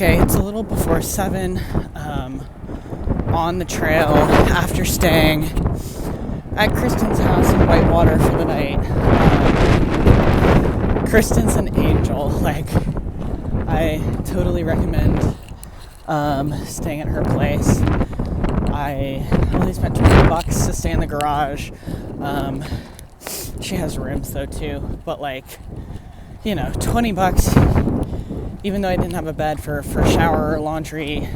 Okay, it's a little before 7, on the trail after staying at Kristen's house in Whitewater for the night. Kristen's an angel. Like, I totally recommend staying at her place. I only spent $20 to stay in the garage. She has rooms though too, but like, you know, $20, even though I didn't have a bed for shower or laundry.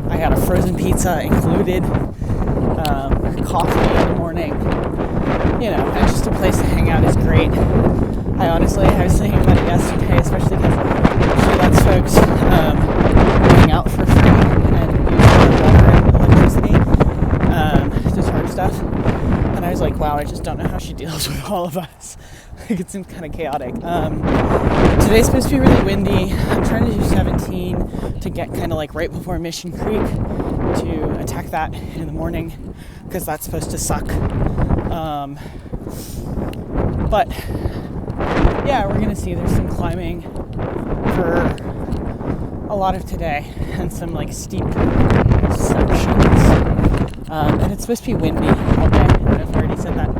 I got a frozen pizza included, coffee in the morning, you know, and just a place to hang out is great. I was thinking about it yesterday, especially because she lets folks hang out for free and use water and electricity to charge stuff. And I was like, wow, I just don't know how she deals with all of us. Like, it seems kind of chaotic. Today's supposed to be really windy. I'm trying to do 17 to get kind of like right before Mission Creek to attack that in the morning, because that's supposed to suck. But yeah, we're gonna see. There's some climbing for a lot of today and some like steep sections. And it's supposed to be windy all day. I don't know if I already said that.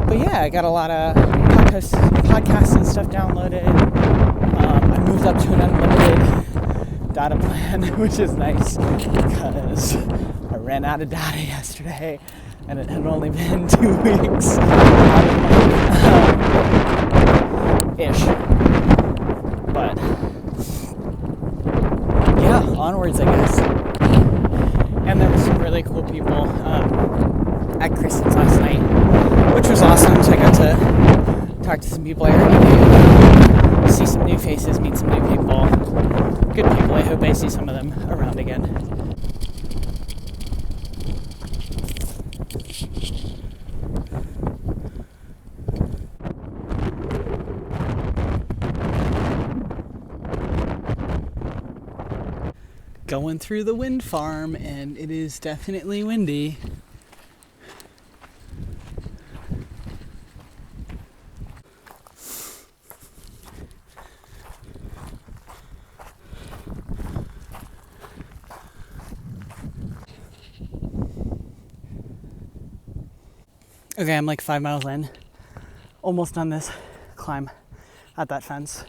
But yeah, I got a lot of podcasts and stuff downloaded. I moved up to an unlimited data plan, which is nice because I ran out of data yesterday and it had only been 2 weeks ish. But yeah, onwards, I guess. And there were some really cool people at Kristen's last night, which was awesome. So I got to talk to some people I already knew, see some new faces, meet some new people, good people. I hope I see some of them around again. Going through the wind farm, and it is definitely windy. Okay, I'm like 5 miles in, almost done this climb at that fence.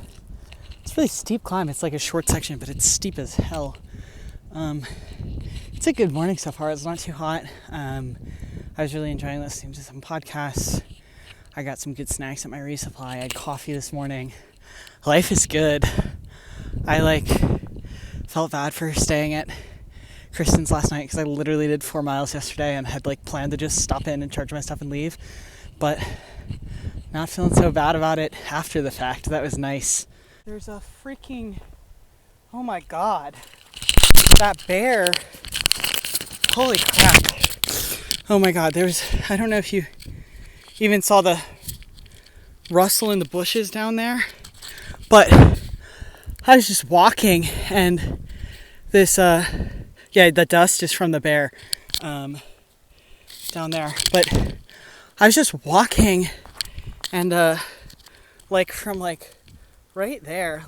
It's a really steep climb. It's like a short section, but it's steep as hell. It's a good morning so far. It's not too hot. I was really enjoying listening to some podcasts. I got some good snacks at my resupply. I had coffee this morning. Life is good. I felt bad for staying at Kristen's last night because I literally did 4 miles yesterday and had planned to just stop in and charge my stuff and leave, but not feeling so bad about it after the fact. That was nice. There's a freaking, oh my god, that bear, holy crap. Oh my god, I don't know if you even saw the rustle in the bushes down there, but I was just walking and this, the dust is from the bear down there, but I was just walking and from right there,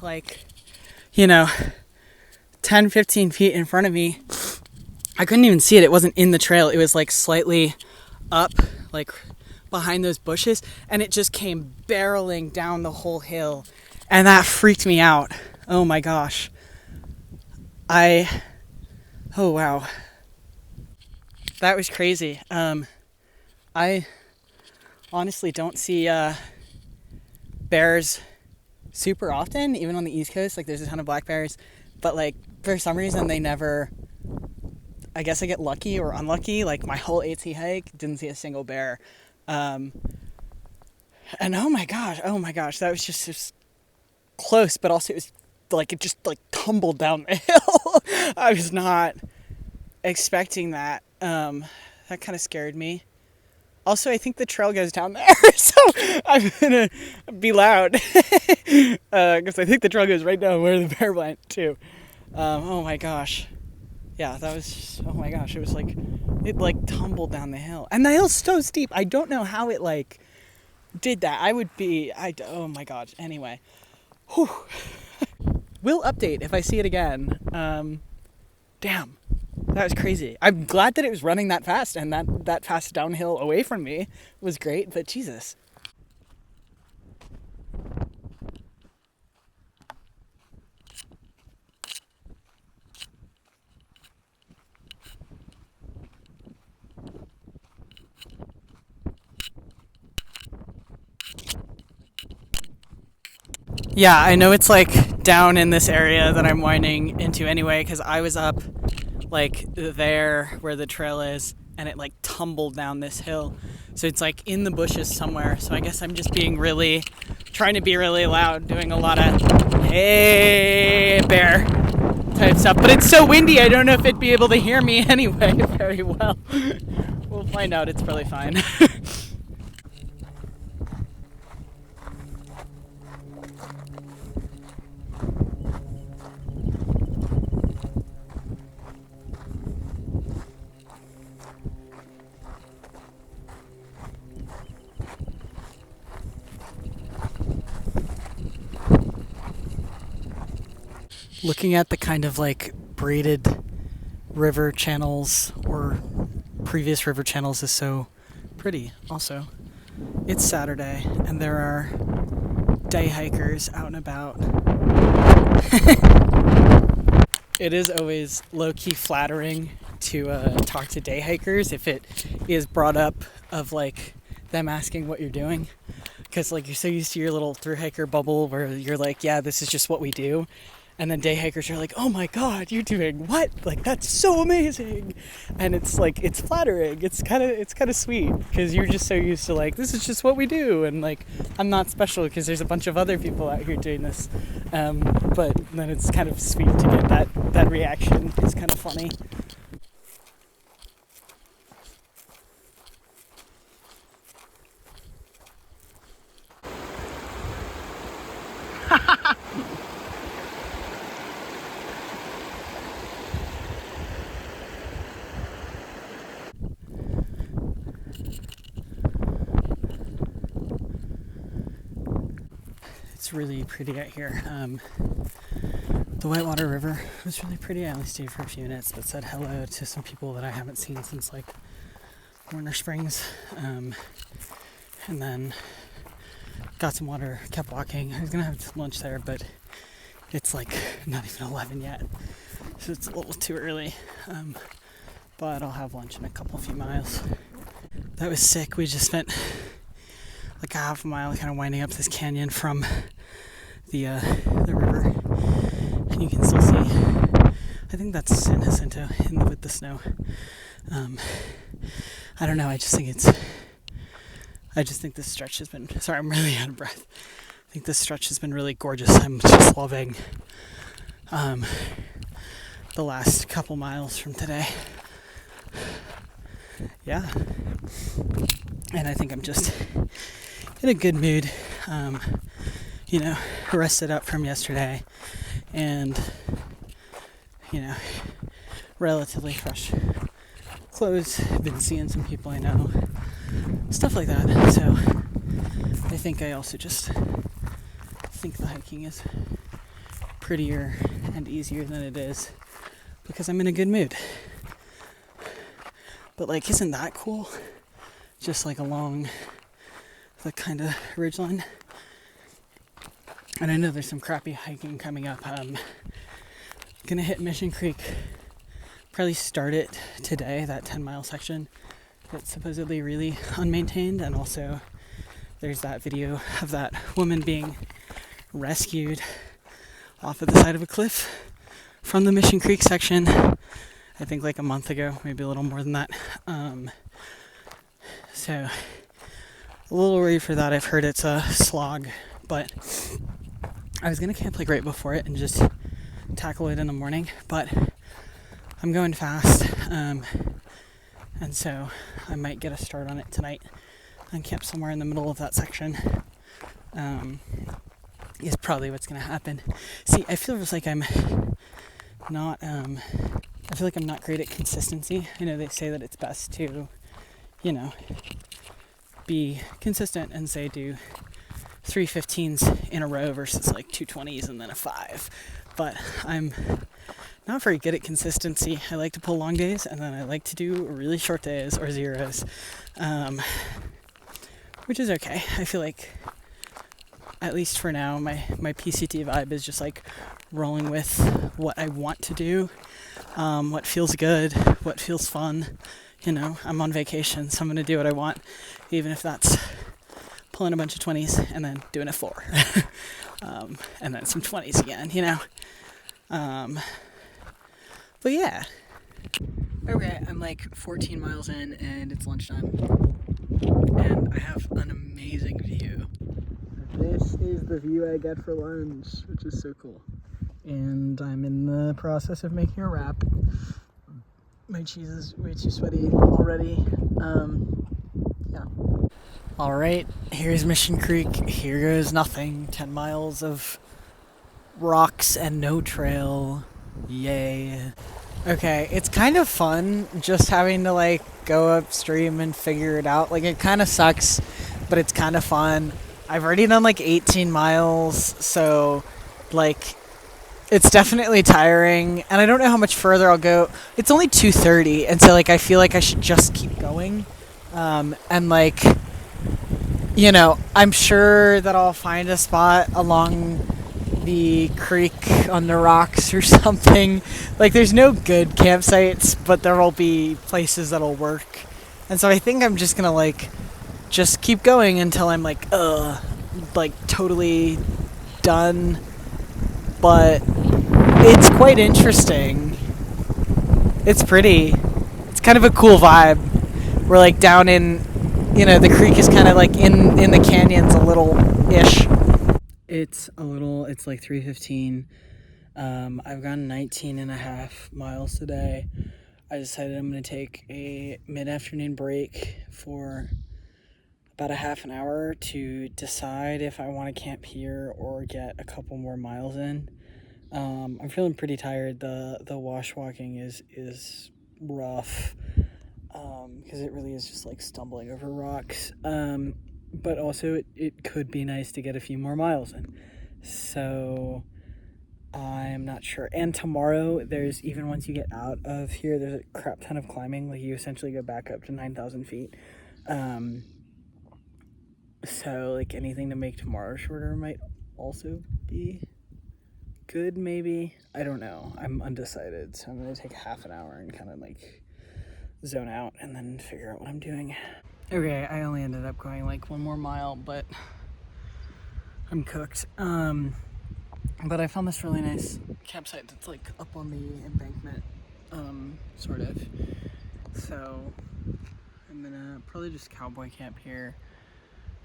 10-15 feet in front of me, I couldn't even see it. It wasn't in the trail. It was slightly up, behind those bushes, and it just came barreling down the whole hill, and that freaked me out. Oh my gosh. Oh wow. That was crazy. I honestly don't see bears super often, even on the East Coast. There's a ton of black bears, but for some reason they never, I guess I get lucky or unlucky. My whole AT hike didn't see a single bear. And oh my gosh, that was just close, but also it was it just tumbled down the hill. I was not expecting that. That kind of scared me. Also, I think the trail goes down there, so I'm gonna be loud because I think the trail goes right down where the bear went too. Oh my gosh, yeah, that was just, oh my gosh, it was it tumbled down the hill, and the hill's so steep. I don't know how it did that. Oh my gosh. Anyway, whew. will update if I see it again. Damn, that was crazy. I'm glad that it was running that fast, and that fast downhill away from me was great, but Jesus. Yeah, I know it's like down in this area that I'm winding into anyway, because I was up like there where the trail is, and it like tumbled down this hill. So it's like in the bushes somewhere. So I guess I'm just trying to be really loud, doing a lot of hey bear type stuff. But it's so windy, I don't know if it'd be able to hear me anyway very well. We'll find out, it's probably fine. Looking at the kind of like braided river channels or previous river channels is so pretty. Also, it's Saturday and there are day hikers out and about. It is always low-key flattering to talk to day hikers if it is brought up of like them asking what you're doing, because like you're so used to your little thru hiker bubble where you're like, yeah, this is just what we do. And then day hikers are like, oh my God, you're doing what? Like, that's so amazing. And it's like, it's flattering. It's kind of sweet because you're just so used to like, this is just what we do. And like, I'm not special because there's a bunch of other people out here doing this. But then it's kind of sweet to get that reaction. It's kind of funny. It's really pretty out here. The Whitewater River was really pretty. I only stayed for a few minutes, but said hello to some people that I haven't seen since like Warner Springs. And then got some water, kept walking. I was gonna have lunch there, but it's like not even 11 yet, so it's a little too early. But I'll have lunch in a few miles. That was sick. We just spent like a half a mile kind of winding up this canyon from the river, and you can still see, I think that's San Jacinto with the snow. I don't know, I just think this stretch has been, sorry, I'm really out of breath. I think this stretch has been really gorgeous. I'm just loving the last couple miles from today. Yeah. And I think I'm just in a good mood. Rested up from yesterday and, relatively fresh clothes. Been seeing some people I know. Stuff like that. So I think I also just think the hiking is prettier and easier than it is because I'm in a good mood. But like, isn't that cool? Just like along the kind of ridgeline. And I know there's some crappy hiking coming up. Gonna hit Mission Creek. Probably start it today, that 10-mile section that's supposedly really unmaintained. And also there's that video of that woman being rescued off of the side of a cliff from the Mission Creek section, I think like a month ago, maybe a little more than that. So a little worried for that. I've heard it's a slog, but I was gonna camp like right before it and just tackle it in the morning, but I'm going fast, and so I might get a start on it tonight and camp somewhere in the middle of that section. Is probably what's gonna happen. See, I feel just like I'm not great at consistency. I know they say that it's best to, be consistent and say do 3 15s in a row versus like 2 20s and then a 5 but I'm not very good at consistency. I like to pull long days, and then I like to do really short days or zeros, which is okay. I feel like, at least for now, my PCT vibe is just like rolling with what I want to do, what feels good, what feels fun. You know, I'm on vacation, so I'm going to do what I want, even if that's pulling a bunch of 20s and then doing a 4. And then some 20s again, you know. But yeah. Okay, I'm like 14 miles in and it's lunchtime. And I have an amazing view. This is the view I get for lunch, which is so cool. And I'm in the process of making a wrap. My cheese is way too sweaty already. Yeah. All right, here's Mission Creek. Here goes nothing. 10 miles of rocks and no trail. Yay. Okay, it's kind of fun just having to like go upstream and figure it out. Like, it kind of sucks, but it's kind of fun. I've already done like 18 miles, so like it's definitely tiring, and I don't know how much further I'll go. It's only 2:30, and so like I feel like I should just keep going. And like, you know, I'm sure that I'll find a spot along the creek on the rocks or something. Like, there's no good campsites, but there will be places that'll work. And so I think I'm just gonna like just keep going until I'm like totally done. But it's quite interesting. It's pretty. It's kind of a cool vibe. We're like down in, you know, the creek is kind of like in the canyons a little-ish. It's like 3:15. I've gone 19 and a half miles today. I decided I'm going to take a mid-afternoon break for about a half an hour to decide if I want to camp here or get a couple more miles in. I'm feeling pretty tired. The wash walking is rough, because it really is just like stumbling over rocks. But also it could be nice to get a few more miles in. So I'm not sure. And tomorrow, there's, even once you get out of here, there's a crap ton of climbing. Like, you essentially go back up to 9,000 feet. So like anything to make tomorrow shorter might also be good, maybe. I don't know. I'm undecided, so I'm gonna take half an hour and kind of like zone out and then figure out what I'm doing. Okay, I only ended up going like 1 more mile, but I'm cooked. But I found this really nice campsite that's like up on the embankment, sort of. So I'm gonna probably just cowboy camp here,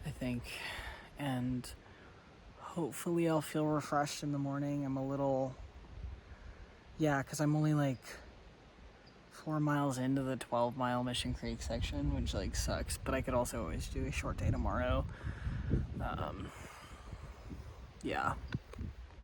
I think, and hopefully I'll feel refreshed in the morning. I'm a little, because I'm only like 4 miles into the 12-mile Mission Creek section, which like sucks, but I could also always do a short day tomorrow. Yeah.